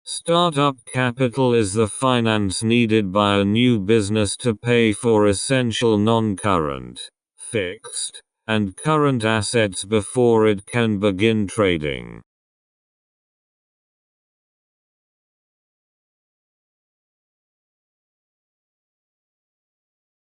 Startup capital is the finance needed by a new business to pay for essential non-current, fixed, and current assets before it can begin trading.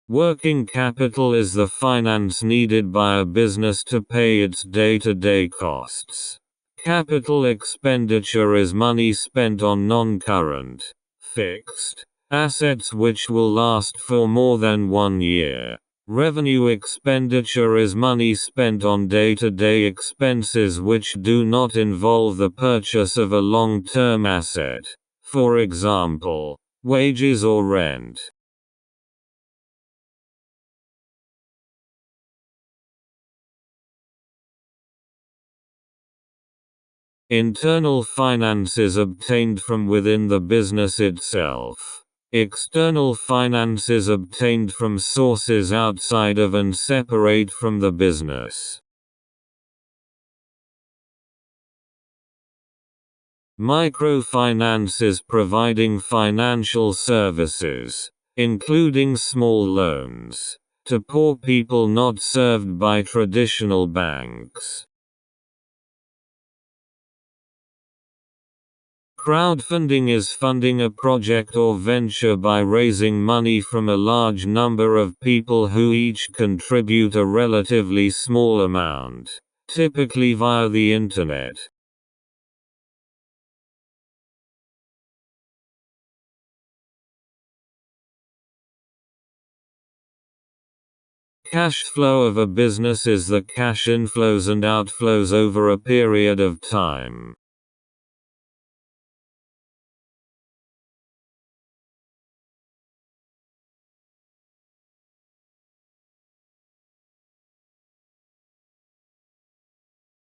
Working capital is the finance needed by a business to pay its day-to-day costs. Capital expenditure is money spent on non-current, fixed, assets which will last for more than 1 year. Revenue expenditure is money spent on day-to-day expenses which do not involve the purchase of a long-term asset, for example, wages or rent. Internal finance is obtained from within the business itself. External finance is obtained from sources outside of and separate from the business. Microfinance is providing financial services, including small loans, to poor people not served by traditional banks. Crowdfunding is funding a project or venture by raising money from a large number of people who each contribute a relatively small amount, typically via the internet. Cash flow of a business is the cash inflows and outflows over a period of time.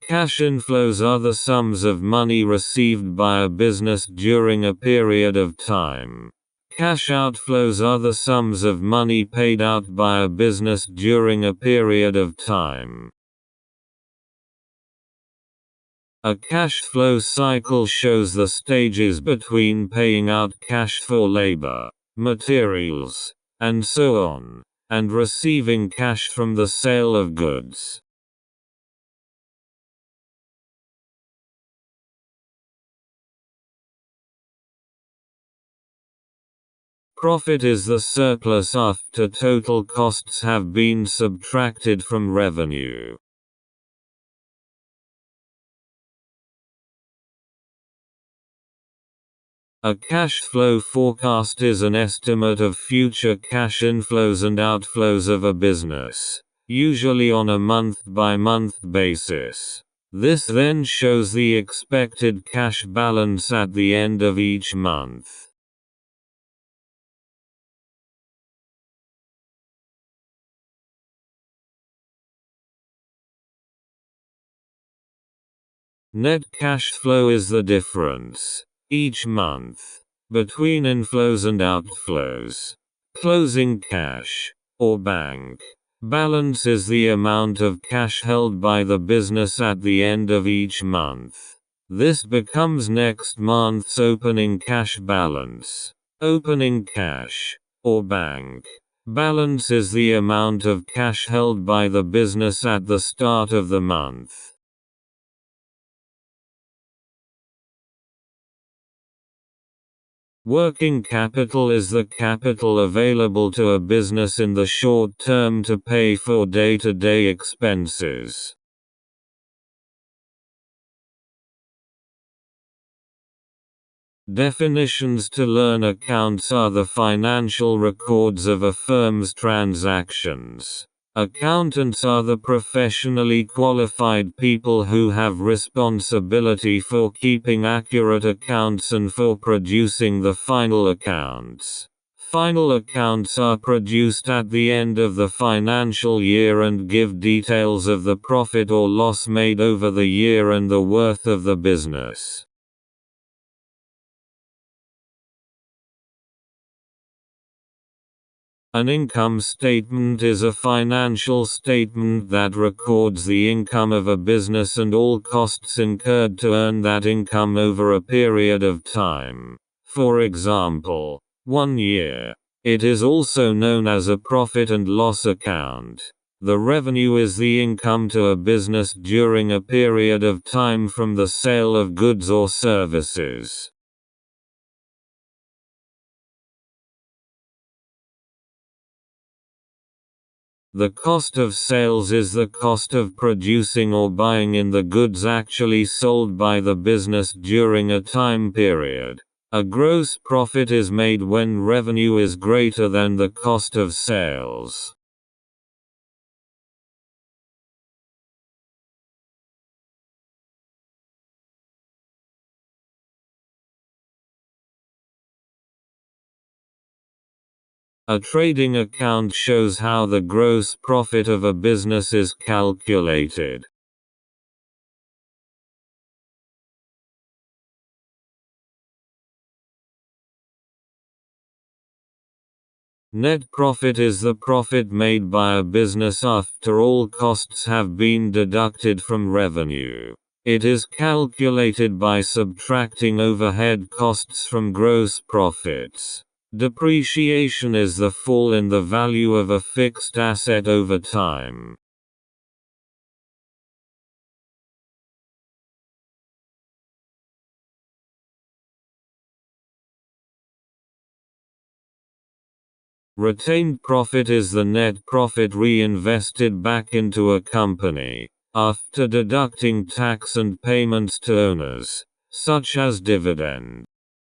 Cash inflows are the sums of money received by a business during a period of time. Cash outflows are the sums of money paid out by a business during a period of time. A cash flow cycle shows the stages between paying out cash for labor, materials, and so on, and receiving cash from the sale of goods. Profit is the surplus after total costs have been subtracted from revenue. A cash flow forecast is an estimate of future cash inflows and outflows of a business, usually on a month-by-month basis. This then shows the expected cash balance at the end of each month. Net cash flow is the difference, each month, between inflows and outflows. Closing cash, or bank balance is the amount of cash held by the business at the end of each month. This becomes next month's opening cash balance. Opening cash, or bank balance is the amount of cash held by the business at the start of the month. Working capital is the capital available to a business in the short term to pay for day-to-day expenses. Definitions to learn accounts are the financial records of a firm's transactions. Accountants are the professionally qualified people who have responsibility for keeping accurate accounts and for producing the final accounts. Final accounts are produced at the end of the financial year and give details of the profit or loss made over the year and the worth of the business. An income statement is a financial statement that records the income of a business and all costs incurred to earn that income over a period of time. For example, 1 year. It is also known as a profit and loss account. The revenue is the income to a business during a period of time from the sale of goods or services. The cost of sales is the cost of producing or buying in the goods actually sold by the business during a time period. A gross profit is made when revenue is greater than the cost of sales. A trading account shows how the gross profit of a business is calculated. Net profit is the profit made by a business after all costs have been deducted from revenue. It is calculated by subtracting overhead costs from gross profits. Depreciation is the fall in the value of a fixed asset over time. Retained profit is the net profit reinvested back into a company, after deducting tax and payments to owners, such as dividend.